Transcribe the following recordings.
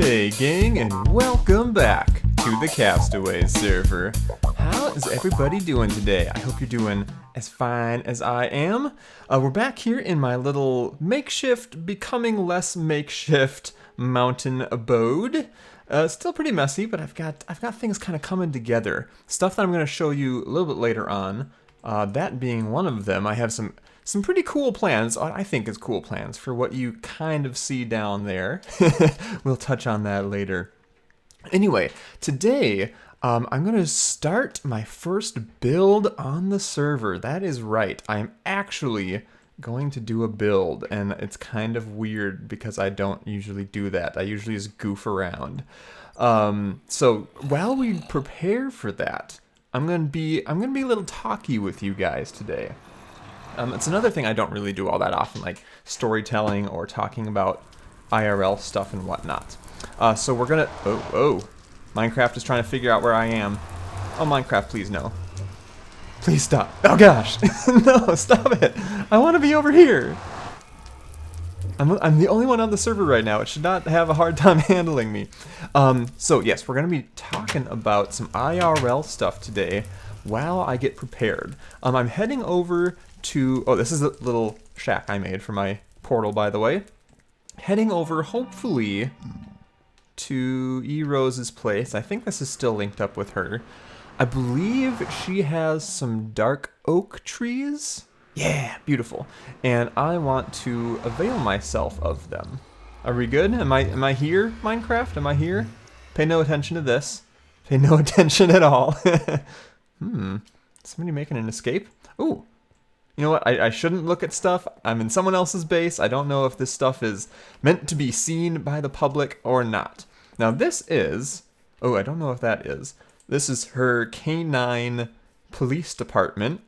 Hey gang, and welcome back to the Castaways server. How is everybody doing today? I hope you're doing as fine as I am. We're back here in my little makeshift, becoming less makeshift mountain abode. Still pretty messy, but I've got things kind of coming together. Stuff that I'm going to show you a little bit later on. That being one of them, I have some pretty cool plans, I think is cool plans, for what you kind of see down there. We'll touch on that later. Anyway, today I'm going to start my first build on the server. That is right, I'm actually going to do a build, and it's kind of weird because I don't usually do that. I usually just goof around. So while we prepare for that, I'm gonna be a little talky with you guys today. It's another thing I don't really do all that often, like storytelling or talking about IRL stuff and whatnot. So we're gonna... Oh, Minecraft is trying to figure out where I am. Oh, Minecraft, please no. Please stop. Oh gosh, no, stop it. I want to be over here. I'm the only one on the server right now. It should not have a hard time handling me. So yes, we're gonna be talking about some IRL stuff today while I get prepared. I'm heading over to... Oh, this is a little shack I made for my portal, by the way. Heading over, hopefully, to E-Rose's place. I think this is still linked up with her. I believe she has some dark oak trees. Yeah, beautiful. And I want to avail myself of them. Are we good? Am I here, Minecraft? Am I here? Pay no attention to this. Pay no attention at all. Somebody making an escape? Ooh. You know what? I shouldn't look at stuff. I'm in someone else's base. I don't know if this stuff is meant to be seen by the public or not. Now this is... Oh, I don't know if that is. This is her K9 police department.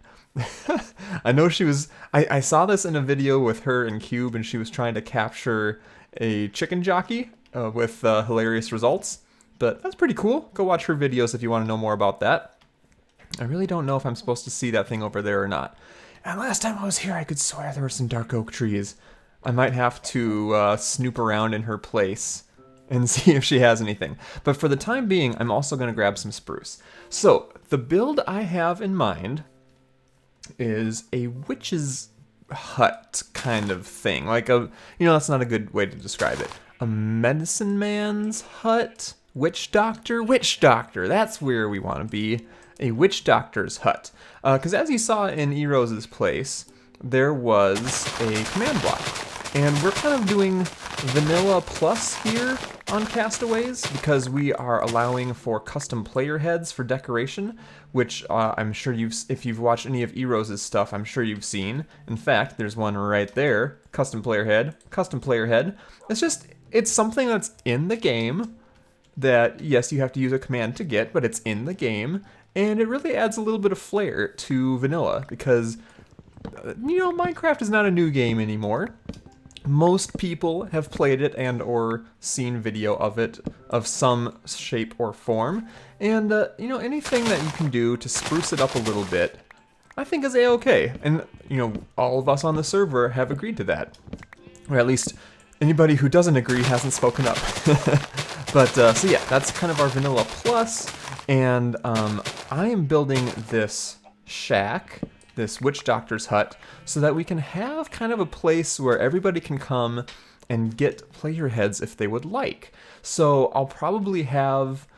I know she was... I saw this in a video with her and Cube, and she was trying to capture a chicken jockey with hilarious results. But that's pretty cool. Go watch her videos if you want to know more about that. I really don't know if I'm supposed to see that thing over there or not. And last time I was here, I could swear there were some dark oak trees. I might have to snoop around in her place and see if she has anything. But for the time being, I'm also going to grab some spruce. So, the build I have in mind is a witch's hut kind of thing. Like a, that's not a good way to describe it. A medicine man's hut? Witch doctor, that's where we want to be. A witch doctor's hut. Because as you saw in E-Rose's place, there was a command block. And we're kind of doing vanilla plus here on Castaways because we are allowing for custom player heads for decoration, which I'm sure if you've watched any of E-Rose's stuff, I'm sure you've seen. In fact, there's one right there. Custom player head. It's something that's in the game that, yes, you have to use a command to get, but it's in the game. And it really adds a little bit of flair to vanilla because, Minecraft is not a new game anymore. Most people have played it and or seen video of it of some shape or form. And, anything that you can do to spruce it up a little bit, I think is a-okay. And, all of us on the server have agreed to that. Or at least anybody who doesn't agree hasn't spoken up. But, so yeah, that's kind of our vanilla plus. And I am building this shack, this witch doctor's hut, so that we can have kind of a place where everybody can come and get player heads if they would like. So I'll probably have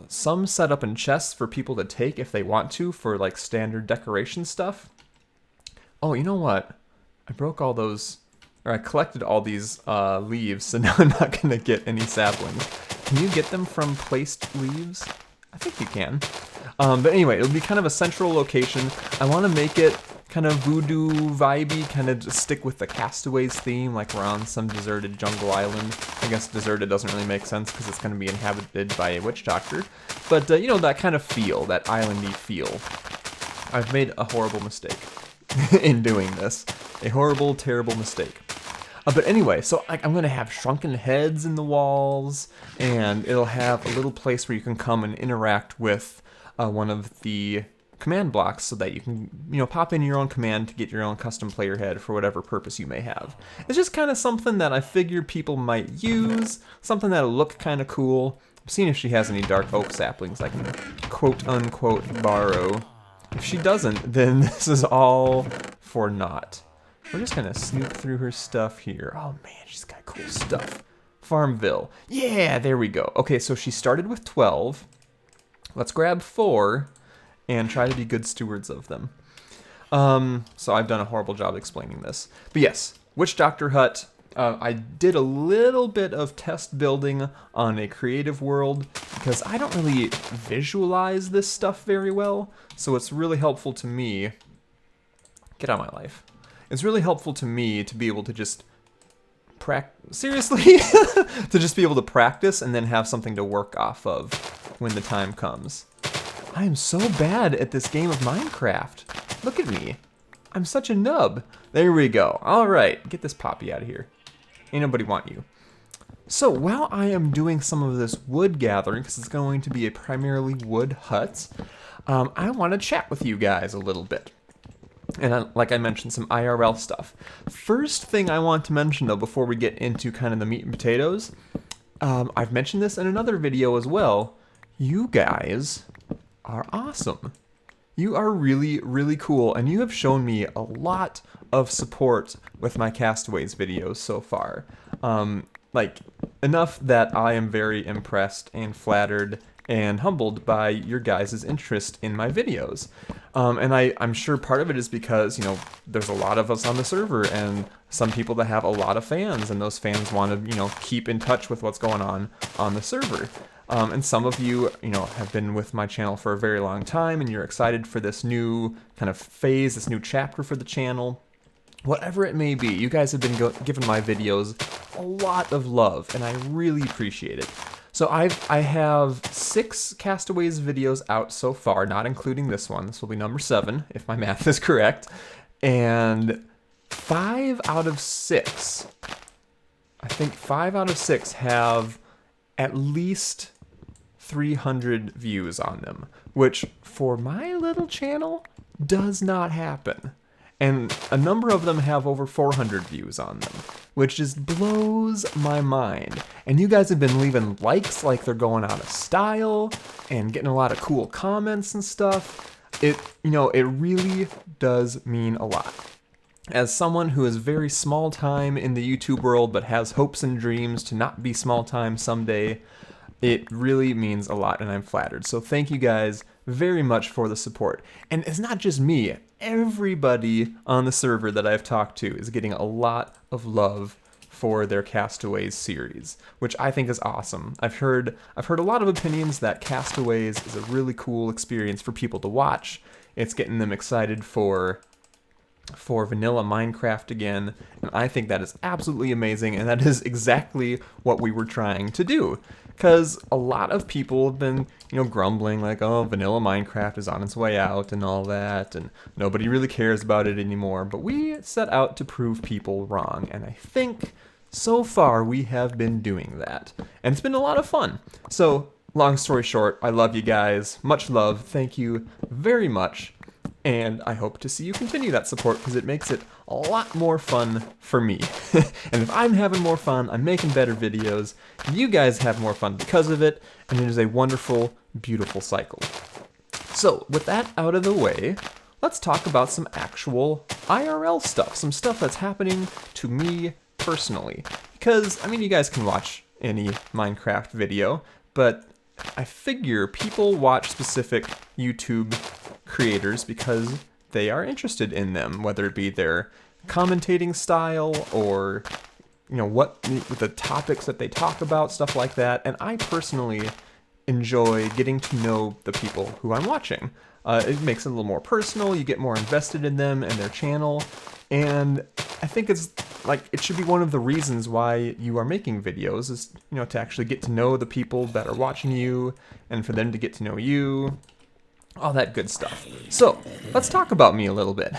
some set up in chests for people to take if they want to for like standard decoration stuff. Oh, you know what? I broke all those, or I collected all these leaves, so now I'm not going to get any saplings. Can you get them from placed leaves? I think you can. But anyway, it'll be kind of a central location. I want to make it kind of voodoo vibey, kind of just stick with the Castaways theme, like we're on some deserted jungle island. I guess deserted doesn't really make sense because it's going to be inhabited by a witch doctor. But, that kind of feel, that islandy feel. I've made a horrible mistake in doing this. A horrible, terrible mistake. But anyway, so I'm going to have shrunken heads in the walls, and it'll have a little place where you can come and interact with one of the command blocks so that you can, pop in your own command to get your own custom player head for whatever purpose you may have. It's just kind of something that I figure people might use, something that'll look kind of cool. I'm seeing if she has any dark oak saplings I can quote-unquote borrow. If she doesn't, then this is all for naught. We're just gonna snoop through her stuff here. Oh man, she's got cool stuff. Farmville. Yeah, there we go. Okay, so she started with 12. Let's grab 4 and try to be good stewards of them. So I've done a horrible job explaining this. But yes, Witch Doctor Hut. I did a little bit of test building on a creative world because I don't really visualize this stuff very well. So it's really helpful to me. Get out of my life. It's really helpful to me to be able to just seriously, to just be able to practice and then have something to work off of when the time comes. I am so bad at this game of Minecraft. Look at me. I'm such a nub. There we go. All right, get this poppy out of here. Ain't nobody want you. So while I am doing some of this wood gathering, because it's going to be a primarily wood hut, I want to chat with you guys a little bit. And like I mentioned, some IRL stuff. First thing I want to mention, though, before we get into kind of the meat and potatoes, I've mentioned this in another video as well. You guys are awesome. You are really, really cool, and you have shown me a lot of support with my Castaways videos so far. Like, enough that I am very impressed and flattered and humbled by your guys' interest in my videos. And I'm sure part of it is because, there's a lot of us on the server and some people that have a lot of fans, and those fans want to, keep in touch with what's going on the server. And some of you, have been with my channel for a very long time and you're excited for this new kind of phase, this new chapter for the channel. Whatever it may be, you guys have been giving my videos a lot of love, and I really appreciate it. So I have 6 Castaways videos out so far, not including this one. This will be number 7, if my math is correct. And 5 out of 6, I think 5 out of 6 have at least 300 views on them, which for my little channel does not happen. And a number of them have over 400 views on them, which just blows my mind. And you guys have been leaving likes like they're going out of style and getting a lot of cool comments and stuff. It really does mean a lot. As someone who is very small time in the YouTube world but has hopes and dreams to not be small time someday, it really means a lot, and I'm flattered. So thank you guys very much for the support. And it's not just me. Everybody on the server that I've talked to is getting a lot of love for their Castaways series, which I think is awesome. I've heard a lot of opinions that Castaways is a really cool experience for people to watch. It's getting them excited for vanilla Minecraft again, and I think that is absolutely amazing, and that is exactly what we were trying to do. Because a lot of people have been, grumbling like, oh, vanilla Minecraft is on its way out and all that, and nobody really cares about it anymore. But we set out to prove people wrong, and I think so far we have been doing that. And it's been a lot of fun. So, long story short, I love you guys. Much love. Thank you very much. And I hope to see you continue that support because it makes it a lot more fun for me. And if I'm having more fun, I'm making better videos, you guys have more fun because of it, and it is a wonderful, beautiful cycle. So, with that out of the way, let's talk about some actual IRL stuff, some stuff that's happening to me personally. Because, you guys can watch any Minecraft video, but I figure people watch specific YouTube creators because they are interested in them, whether it be their commentating style or what the topics that they talk about, stuff like that. And I personally enjoy getting to know the people who I'm watching. It makes it a little more personal. You get more invested in them and their channel, and I think it's like it should be one of the reasons why you are making videos is to actually get to know the people that are watching you and for them to get to know you. All that good stuff. So, let's talk about me a little bit.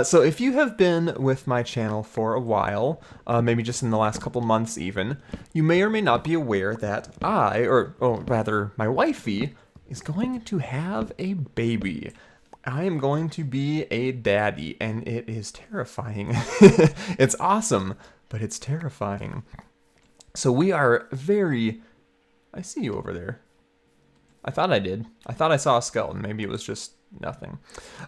So if you have been with my channel for a while, maybe just in the last couple months even, you may or may not be aware that my wifey, is going to have a baby. I am going to be a daddy, and it is terrifying. It's awesome, but it's terrifying. So we are very... I see you over there. I thought I did. I thought I saw a skeleton. Maybe it was just nothing.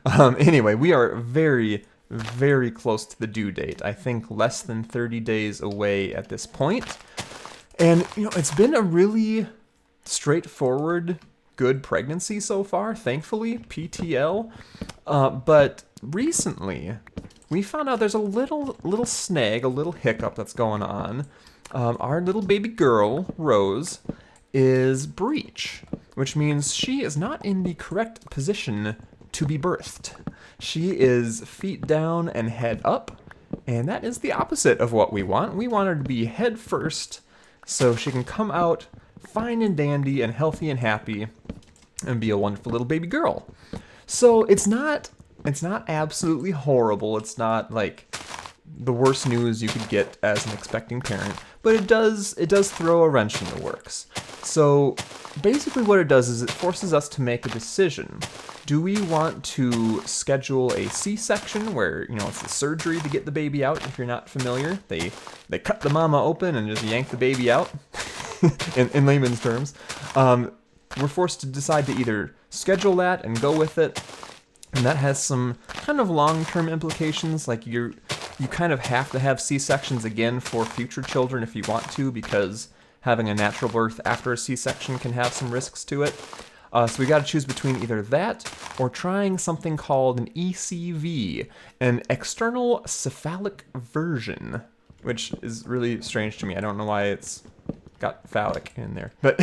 Anyway, we are very, very close to the due date. I think less than 30 days away at this point. And, you know, it's been a really straightforward, good pregnancy so far, thankfully, PTL. But recently, we found out there's a little snag, a little hiccup that's going on. Our little baby girl, Rose, is breech, which means she is not in the correct position to be birthed. She is feet down and head up, and that is the opposite of what we want. We want her to be head first, so she can come out fine and dandy and healthy and happy and be a wonderful little baby girl. So it's not absolutely horrible. It's not like the worst news you could get as an expecting parent, but it does throw a wrench in the works. So basically what it does is it forces us to make a decision. Do we want to schedule a C-section where, you know, it's the surgery to get the baby out? If you're not familiar, they cut the mama open and just yank the baby out in layman's terms. We're forced to decide to either schedule that and go with it, and that has some kind of long-term implications, like you kind of have to have C-sections again for future children if you want to, because having a natural birth after a C-section can have some risks to it. So we got to choose between either that or trying something called an ECV, an external cephalic version, which is really strange to me. I don't know why it's got phallic in there. But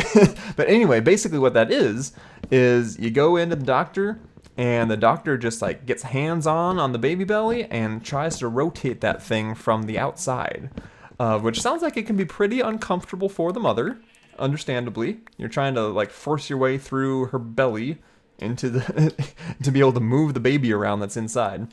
but anyway, basically what that is you go into the doctor, and the doctor just like gets hands-on on the baby belly and tries to rotate that thing from the outside, which sounds like it can be pretty uncomfortable for the mother, understandably. You're trying to like force your way through her belly into the to be able to move the baby around that's inside.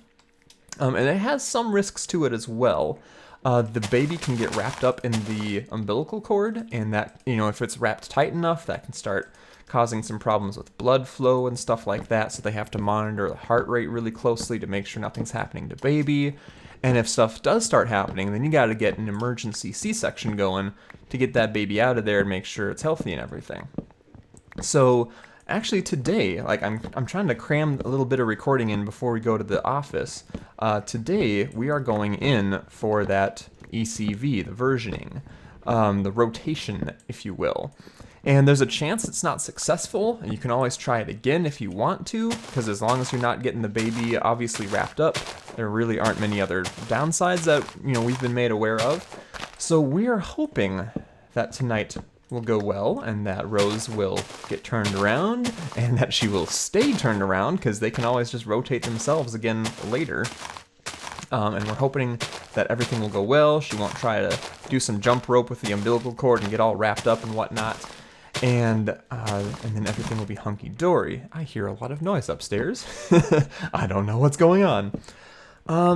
And it has some risks to it as well. The baby can get wrapped up in the umbilical cord, and that, you know, if it's wrapped tight enough, that can start causing some problems with blood flow and stuff like that, so they have to monitor the heart rate really closely to make sure nothing's happening to baby. And if stuff does start happening, then you got to get an emergency C-section going to get that baby out of there and make sure it's healthy and everything. So actually today, like I'm trying to cram a little bit of recording in before we go to the office. Today we are going in for that ECV, the versioning, the rotation, if you will. And there's a chance it's not successful, and you can always try it again if you want to, because as long as you're not getting the baby obviously wrapped up, there really aren't many other downsides that, you know, we've been made aware of. So we are hoping that tonight will go well, and that Rose will get turned around, and that she will stay turned around, because they can always just rotate themselves again later. And we're hoping that everything will go well. She won't try to do some jump rope with the umbilical cord and get all wrapped up and whatnot. And then everything will be hunky-dory. I hear a lot of noise upstairs. I don't know what's going on.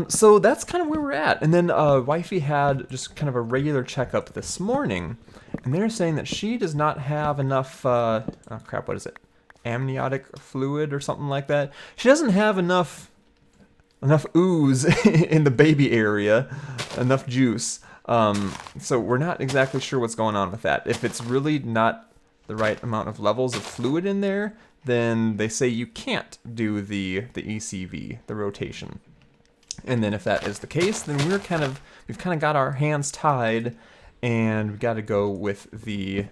So that's kind of where we're at. And then Wifey had just kind of a regular checkup this morning, and they're saying that she does not have enough, oh crap, what is it? Amniotic fluid or something like that. She doesn't have enough ooze in the baby area, enough juice. So we're not exactly sure what's going on with that. If it's really not the right amount of levels of fluid in there, then they say you can't do the ECV, the rotation. And then if that is the case, then we've kind of got our hands tied, and we've got to go with the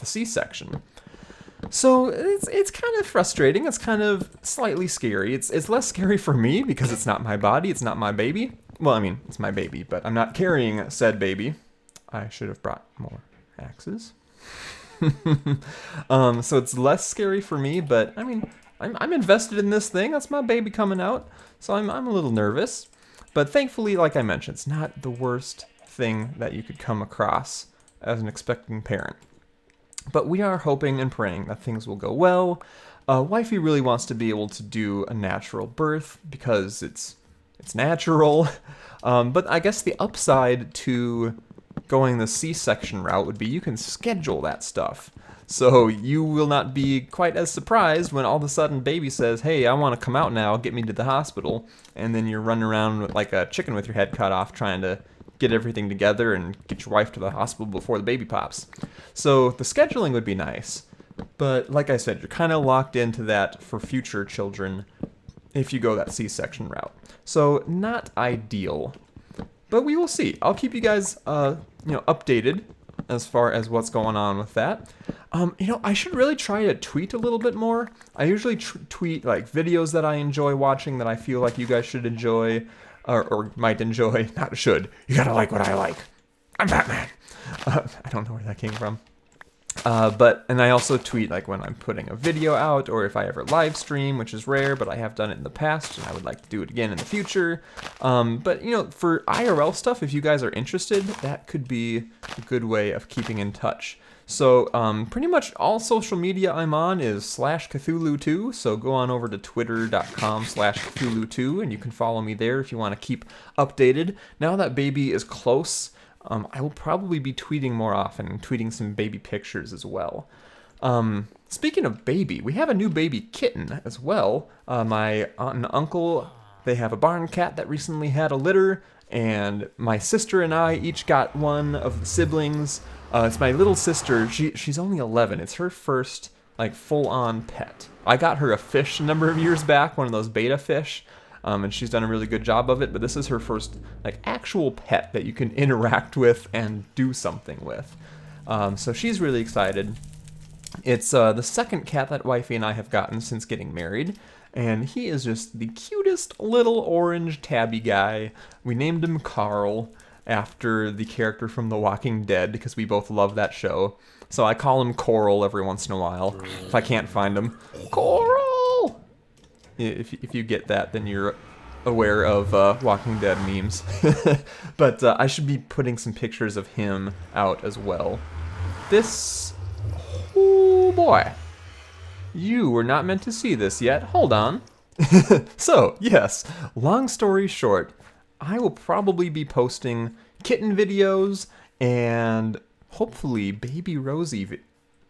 C-section. So it's kind of frustrating. It's kind of slightly scary. It's less scary for me because it's not my body. It's not my baby. Well, I mean, it's my baby, but I'm not carrying said baby. I should have brought more axes. So it's less scary for me, but I mean, I'm invested in this thing. That's my baby coming out. So I'm a little nervous. But thankfully, like I mentioned, it's not the worst thing that you could come across as an expecting parent. But we are hoping and praying that things will go well. Wifey really wants to be able to do a natural birth because it's natural. But I guess the upside to going the C-section route would be you can schedule that stuff. So you will not be quite as surprised when all of a sudden baby says, hey, I want to come out now, get me to the hospital. And then you're running around like a chicken with your head cut off trying to get everything together and get your wife to the hospital before the baby pops. So the scheduling would be nice. But like I said, you're kind of locked into that for future children if you go that C-section route. So not ideal. But we will see. I'll keep you guys updated as far as what's going on with that. I should really try to tweet a little bit more. I usually tweet like videos that I enjoy watching that I feel like you guys should enjoy or might enjoy. Not should. You gotta like what I like. I'm Batman. I don't know where that came from. And I also tweet like when I'm putting a video out or if I ever live stream, which is rare, but I have done it in the past and I would like to do it again in the future. But for IRL stuff, if you guys are interested, that could be a good way of keeping in touch. So pretty much all social media I'm on is /Cthulhu2. So go on over to twitter.com/Cthulhu2 and you can follow me there if you want to keep updated. Now that baby is close, I will probably be tweeting more often, tweeting some baby pictures as well. Speaking of baby, we have a new baby kitten as well. My aunt and uncle, they have a barn cat that recently had a litter, and my sister and I each got one of the siblings. It's my little sister. She's only 11. It's her first like full-on pet. I got her a fish a number of years back, one of those betta fish. And she's done a really good job of it, but this is her first like actual pet that you can interact with and do something with. So she's really excited. It's the second cat that wifey and I have gotten since getting married, and he is just the cutest little orange tabby guy. We named him Carl after the character from The Walking Dead because we both love that show. So I call him Coral every once in a while if I can't find him. Coral! If you get that, then you're aware of Walking Dead memes. But I should be putting some pictures of him out as well. This... Oh boy. You were not meant to see this yet. Hold on. So, yes, long story short, I will probably be posting kitten videos and hopefully baby Rosie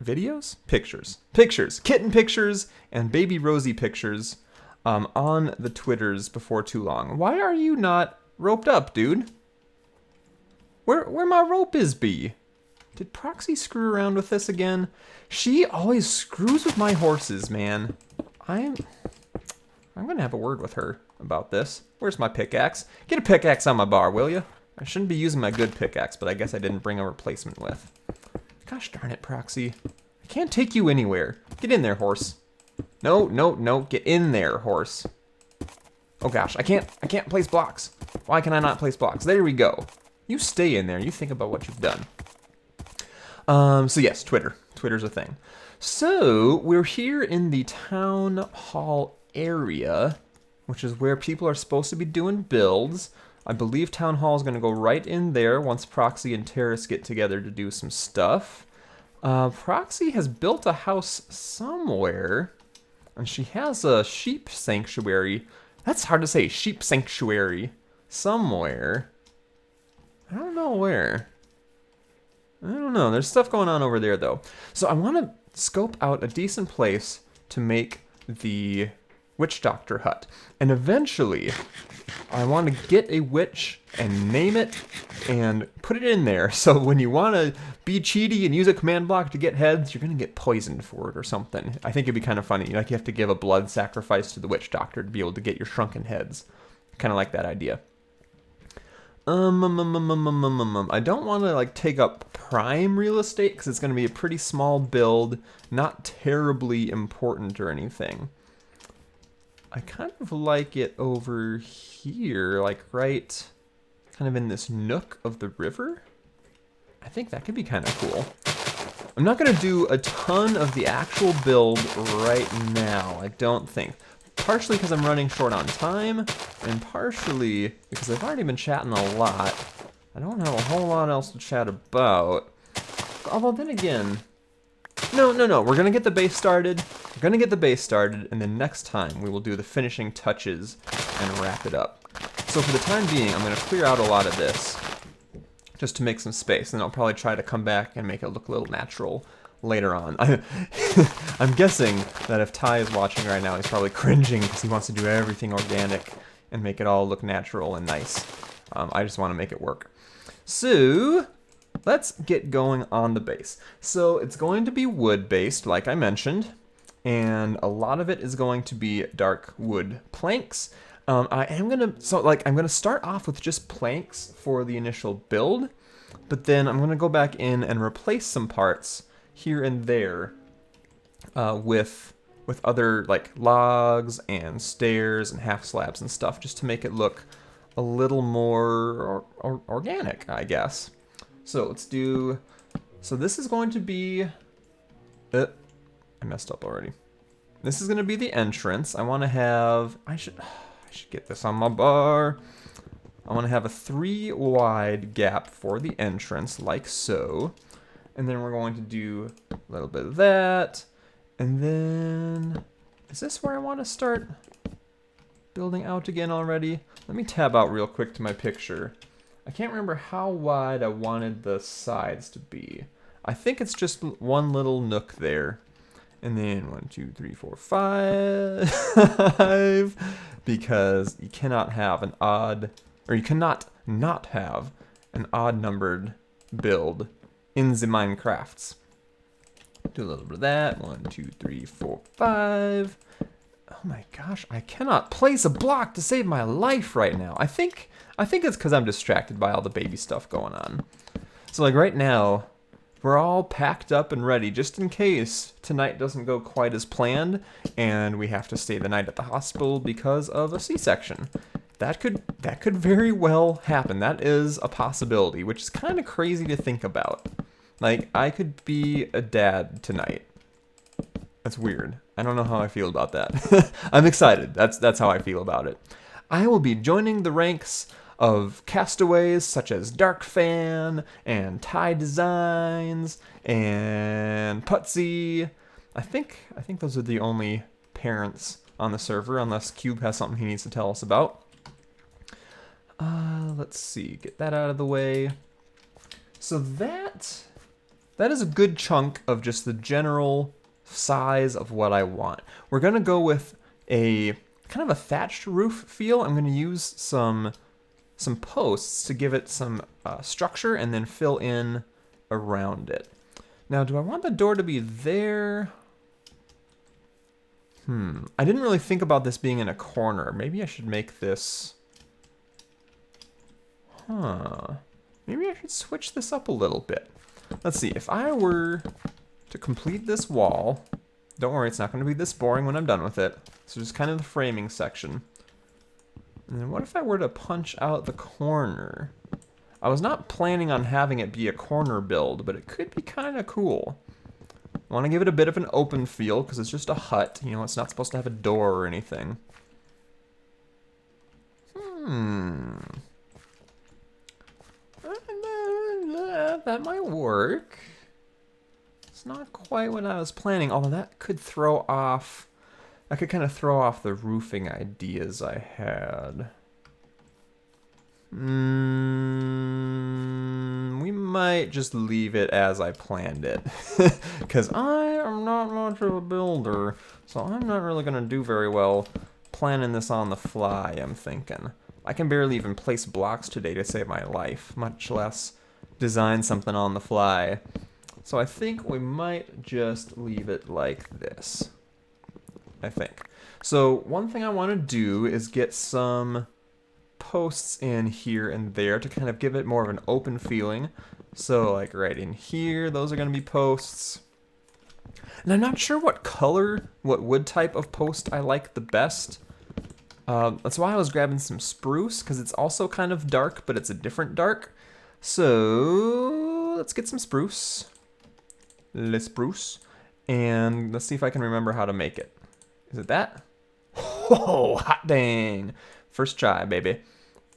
videos? Pictures. Kitten pictures and baby Rosie pictures. On the Twitters before too long. Why are you not roped up, dude? Where my rope is, B? Did Proxy screw around with this again? She always screws with my horses, man. I'm gonna have a word with her about this. Where's my pickaxe? Get a pickaxe on my bar, will you? I shouldn't be using my good pickaxe, but I guess I didn't bring a replacement with. Gosh darn it, Proxy. I can't take you anywhere. Get in there, horse. No, get in there, horse. Oh gosh, I can't place blocks. Why can I not place blocks? There we go. You stay in there, you think about what you've done. So yes, Twitter's a thing. So, we're here in the town hall area, which is where people are supposed to be doing builds. I believe town hall is going to go right in there once Proxy and Terrace get together to do some stuff. Proxy has built a house somewhere. And she has a sheep sanctuary. That's hard to say. Sheep sanctuary. Somewhere. I don't know where. I don't know. There's stuff going on over there, though. So I want to scope out a decent place to make the witch doctor hut. And eventually, I want to get a witch and name it and put it in there. So when you want to be cheaty and use a command block to get heads, you're going to get poisoned for it or something. I think it'd be kind of funny. Like you have to give a blood sacrifice to the witch doctor to be able to get your shrunken heads. Kind of like that idea. I don't want to like take up prime real estate because it's going to be a pretty small build, not terribly important or anything. I kind of like it over here, like right kind of in this nook of the river. I think that could be kind of cool. I'm not going to do a ton of the actual build right now, I don't think. Partially because I'm running short on time, and partially because I've already been chatting a lot. I don't have a whole lot else to chat about. Although then again, no, we're going to get the base started. We're going to get the base started, and then next time we will do the finishing touches and wrap it up. So for the time being, I'm going to clear out a lot of this. just to make some space. And I'll probably try to come back and make it look a little natural later on. I'm guessing that if Ty is watching right now, he's probably cringing because he wants to do everything organic and make it all look natural and nice. I just want to make it work. So let's get going on the base. So it's going to be wood based, like I mentioned, and a lot of it is going to be dark wood planks. I'm gonna start off with just planks for the initial build, but then I'm gonna go back in and replace some parts here and there with other like logs and stairs and half slabs and stuff, just to make it look a little more organic, I guess. So let's do. So this is going to be. I messed up already. This is going to be the entrance. I want to have. I should get this on my bar. I want to have a 3 wide gap for the entrance, like so. And then we're going to do a little bit of that. And then, is this where I want to start building out again already? Let me tab out real quick to my picture. I can't remember how wide I wanted the sides to be. I think it's just one little nook there. And then 1, 2, 3, 4, 5. Because you cannot have an odd, or you cannot not have an odd numbered build in the Minecrafts. Do a little bit of that. 1, 2, 3, 4, 5. Oh my gosh, I cannot place a block to save my life right now. I think it's because I'm distracted by all the baby stuff going on. So like right now, we're all packed up and ready just in case tonight doesn't go quite as planned and we have to stay the night at the hospital because of a C-section. That could very well happen. That is a possibility, which is kind of crazy to think about. Like, I could be a dad tonight. That's weird. I don't know how I feel about that. I'm excited. That's how I feel about it. I will be joining the ranks of castaways such as Darkfan and Ty Designs and Putsy. I think those are the only parents on the server, unless Cube has something he needs to tell us about. Let's see, get that out of the way. So that is a good chunk of just the general size of what I want. We're gonna go with a kind of a thatched roof feel. I'm gonna use some posts to give it some structure and then fill in around it. Now, do I want the door to be there? I didn't really think about this being in a corner. Maybe I should make this... Maybe I should switch this up a little bit. Let's see, if I were to complete this wall, don't worry, it's not going to be this boring when I'm done with it. So just kind of the framing section. And then what if I were to punch out the corner? I was not planning on having it be a corner build, but it could be kind of cool. I want to give it a bit of an open feel because it's just a hut. You know, it's not supposed to have a door or anything. That might work. It's not quite what I was planning, although that could throw off... I could kind of throw off the roofing ideas I had. We might just leave it as I planned it. Because I am not much of a builder, so I'm not really going to do very well planning this on the fly, I'm thinking. I can barely even place blocks today to save my life, much less design something on the fly. So I think we might just leave it like this. I think. So one thing I want to do is get some posts in here and there to kind of give it more of an open feeling. So like right in here, those are going to be posts. And I'm not sure what color, what wood type of post I like the best. That's why I was grabbing some spruce, because it's also kind of dark, but it's a different dark. So let's get some spruce. Le spruce. And let's see if I can remember how to make it. Is it that? Oh, hot dang. First try, baby.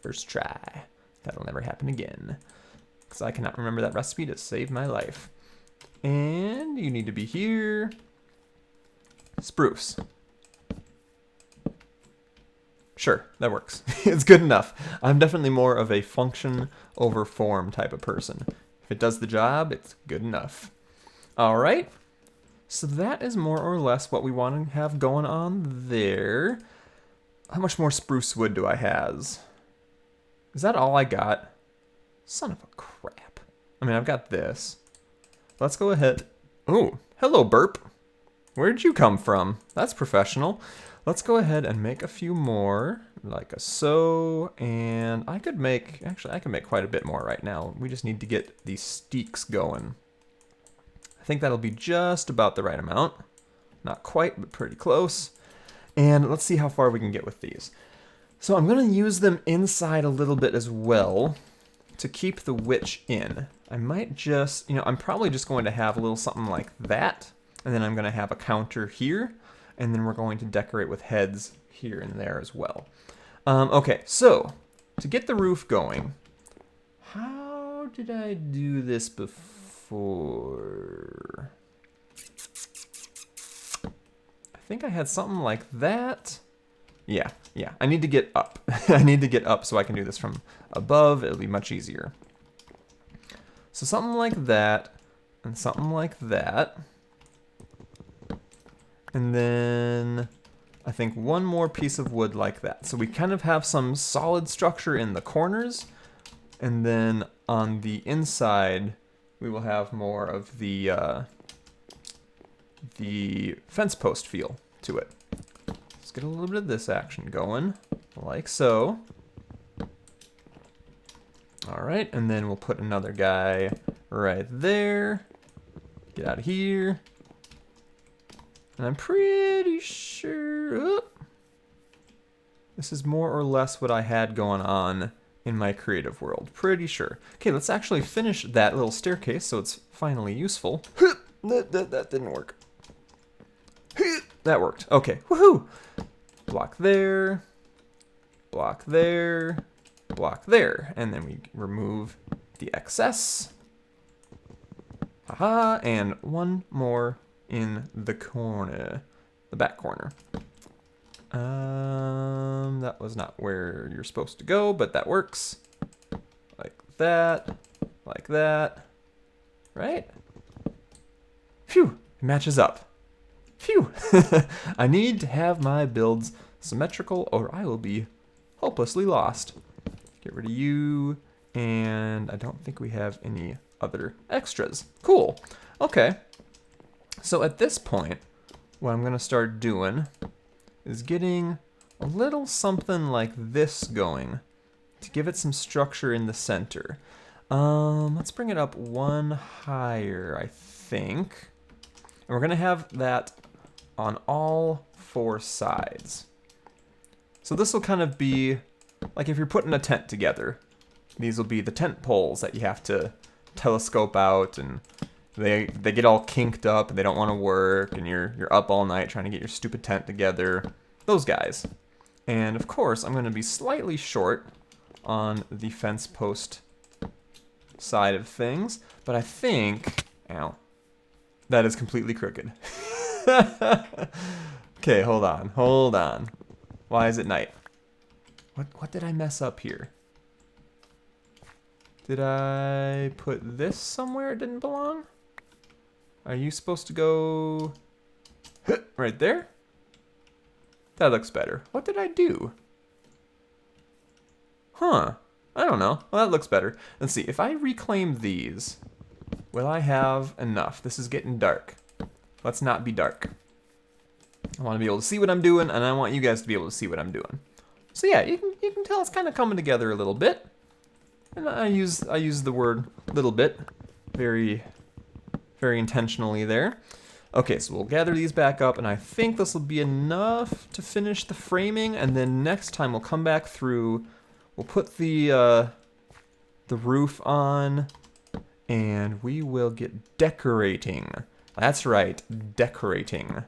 First try. That'll never happen again. Because I cannot remember that recipe to save my life. And you need to be here. Spruce. Sure, that works. It's good enough. I'm definitely more of a function over form type of person. If it does the job, it's good enough. All right. So that is more or less what we want to have going on there. How much more spruce wood do I have? Is that all I got? Son of a crap. I mean, I've got this. Let's go ahead. Oh, hello, Burp. Where did you come from? That's professional. Let's go ahead and make a few more, like a so, and I could make, actually, I can make quite a bit more right now. We just need to get these steaks going. I think that'll be just about the right amount. Not quite, but pretty close. And let's see how far we can get with these. So I'm going to use them inside a little bit as well to keep the witch in. I might just, I'm probably just going to have a little something like that. And then I'm going to have a counter here. And then we're going to decorate with heads here and there as well. Okay, so to get the roof going, how did I do this before? I think I had something like that. Yeah, I need to get up. I need to get up so I can do this from above. It'll be much easier. So something like that, and something like that. And then I think one more piece of wood like that. So we kind of have some solid structure in the corners. And then on the inside, we will have more of the fence post feel to it. Let's get a little bit of this action going, like so. All right, and then we'll put another guy right there. Get out of here. And I'm pretty sure this is more or less what I had going on in my creative world. Pretty sure. Okay, let's actually finish that little staircase so it's finally useful. That didn't work. That worked. Okay, woohoo! Block there, block there, block there. And then we remove the excess. Haha, and one more in the corner, the back corner. That was not where you're supposed to go, but that works. Like that, right? Phew, it matches up. Phew. I need to have my builds symmetrical or I will be hopelessly lost. Get rid of you, and I don't think we have any other extras. Cool. Okay. So at this point, what I'm going to start doing is getting a little something like this going to give it some structure in the center. Let's bring it up one higher, I think. And we're going to have that on all four sides. So this will kind of be like if you're putting a tent together. These will be the tent poles that you have to telescope out, and they get all kinked up and they don't want to work, and you're up all night trying to get your stupid tent together. Those guys. And of course, I'm going to be slightly short on the fence post side of things, but I think, ow, that is completely crooked. Okay, hold on. Why is it night? What did I mess up here? Did I put this somewhere it didn't belong? Are you supposed to go right there? That looks better. What did I do? Huh. I don't know. Well, that looks better. Let's see. If I reclaim these, will I have enough? This is getting dark. Let's not be dark. I want to be able to see what I'm doing, and I want you guys to be able to see what I'm doing. So yeah, you can tell it's kind of coming together a little bit. And I use the word little bit very, very intentionally there. Okay, so we'll gather these back up, and I think this will be enough to finish the framing, and then next time we'll come back through, we'll put the roof on, and we will get decorating. That's right, decorating.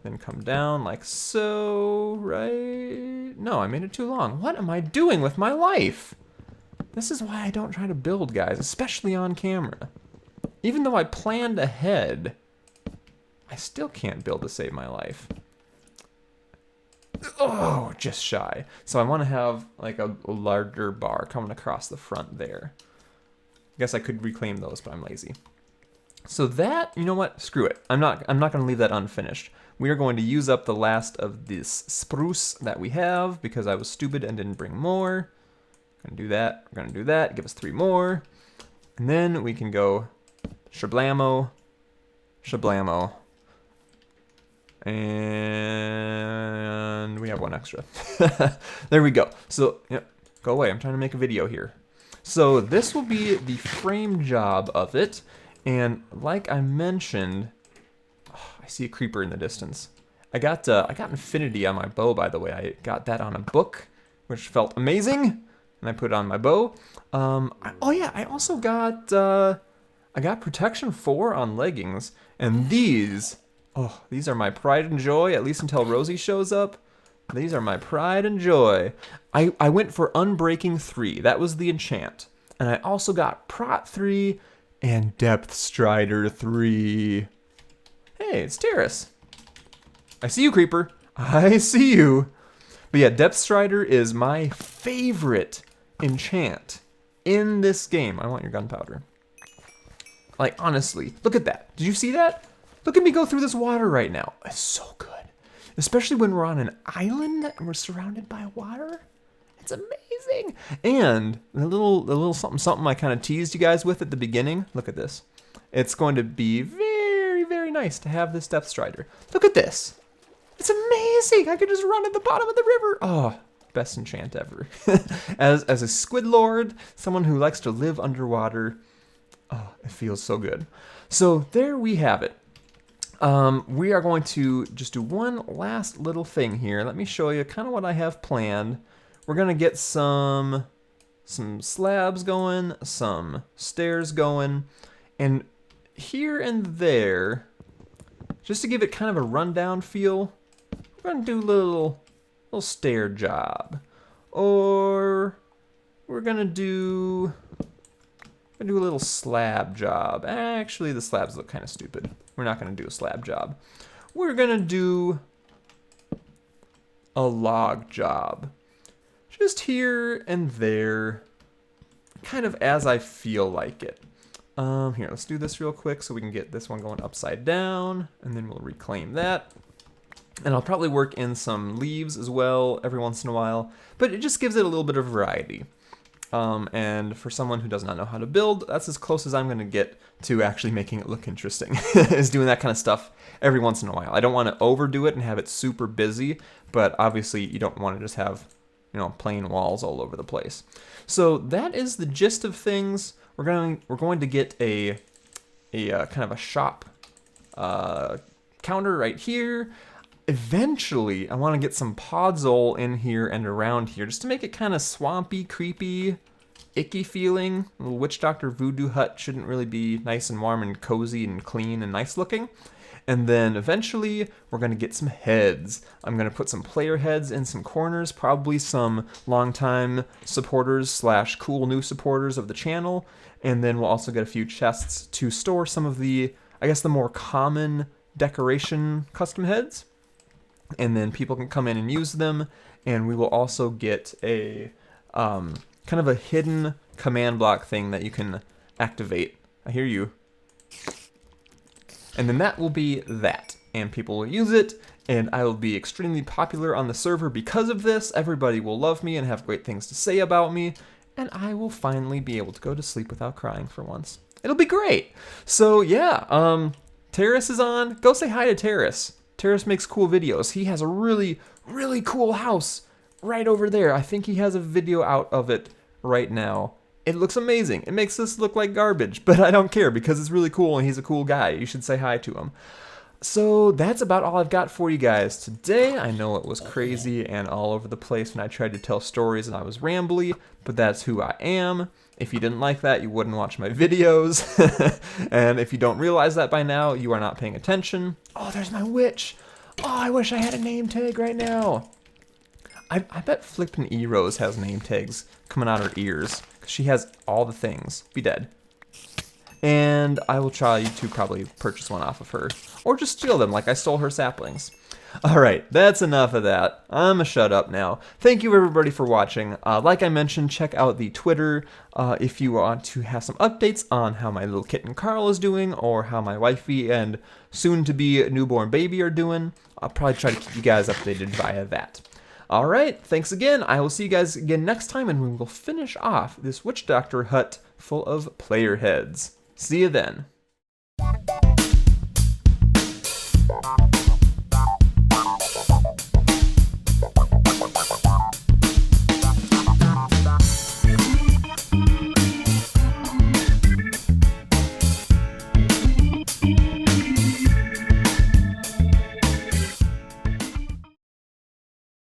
Then come down like so, right? No, I made it too long. What am I doing with my life? This is why I don't try to build, guys, especially on camera. Even though I planned ahead, I still can't build to save my life. Oh, just shy. So I want to have like a larger bar coming across the front there. I guess I could reclaim those, but I'm lazy. So that, you know what? Screw it. I'm not going to leave that unfinished. We are going to use up the last of this spruce that we have because I was stupid and didn't bring more. Gonna do that. We're gonna do that. Give us 3 more, and then we can go shablamo, shablamo, and we have 1 extra. There we go. So yep, go away. I'm trying to make a video here. So this will be the frame job of it, and like I mentioned, I see a creeper in the distance. I got infinity on my bow, by the way. I got that on a book, which felt amazing, and I put it on my bow. Oh yeah, I also got I got protection 4 on leggings, and these are my pride and joy. At least until Rosie shows up, these are my pride and joy. I went for unbreaking 3. That was the enchant, and I also got prot 3 and depth strider 3. Hey, it's Terrace. I see you, creeper. I see you. But yeah, Depth Strider is my favorite enchant in this game. I want your gunpowder. Like, honestly, look at that. Did you see that? Look at me go through this water right now. It's so good. Especially when we're on an island and we're surrounded by water. It's amazing. And the little something I kind of teased you guys with at the beginning. Look at this. It's going to be very, very nice to have this Depth Strider. Look at this. It's amazing. I could just run at the bottom of the river. Oh, best enchant ever. As a squid lord, someone who likes to live underwater, oh, it feels so good. So there we have it. We are going to just do one last little thing here. Let me show you kind of what I have planned. We're going to get some slabs going, some stairs going, and here and there, just to give it kind of a rundown feel, we're going to do a little stair job. Or we're going to do a little slab job. Actually, the slabs look kind of stupid. We're not going to do a slab job. We're going to do a log job. Just here and there, kind of as I feel like it. Here, let's do this real quick so we can get this one going upside down, and then we'll reclaim that. And I'll probably work in some leaves as well every once in a while, but it just gives it a little bit of variety. And for someone who does not know how to build, that's as close as I'm going to get to actually making it look interesting, is doing that kind of stuff every once in a while. I don't want to overdo it and have it super busy, but obviously you don't want to just have, plain walls all over the place. So that is the gist of things. We're going to get a kind of a shop counter right here. Eventually, I want to get some podzol in here and around here just to make it kind of swampy, creepy, icky feeling. A little witch doctor voodoo hut shouldn't really be nice and warm and cozy and clean and nice looking. And then eventually, we're going to get some heads. I'm going to put some player heads in some corners, probably some longtime supporters / cool new supporters of the channel. And then we'll also get a few chests to store some of the, I guess, the more common decoration custom heads. And then people can come in and use them. And we will also get a kind of a hidden command block thing that you can activate. I hear you. And then that will be that. And people will use it. And I will be extremely popular on the server because of this. Everybody will love me and have great things to say about me. And I will finally be able to go to sleep without crying for once. It'll be great. So yeah, Terrace is on. Go say hi to Terrace. Terrace makes cool videos. He has a really, really cool house right over there. I think he has a video out of it right now. It looks amazing. It makes this look like garbage, but I don't care because it's really cool and he's a cool guy. You should say hi to him. So that's about all I've got for you guys today. I know it was crazy and all over the place when I tried to tell stories and I was rambly, but that's who I am. If you didn't like that, you wouldn't watch my videos. And if you don't realize that by now, you are not paying attention. Oh, there's my witch. Oh, I wish I had a name tag right now. I bet Flippin' E-Rose has name tags coming out her ears. She has all the things. Be dead. And I will try to probably purchase one off of her. Or just steal them like I stole her saplings. Alright, that's enough of that. I'm gonna shut up now. Thank you everybody for watching. Like I mentioned, check out the Twitter if you want to have some updates on how my little kitten Carl is doing, or how my wifey and soon-to-be newborn baby are doing. I'll probably try to keep you guys updated via that. Alright, thanks again. I will see you guys again next time, and we will finish off this Witch Doctor hut full of player heads. See you then.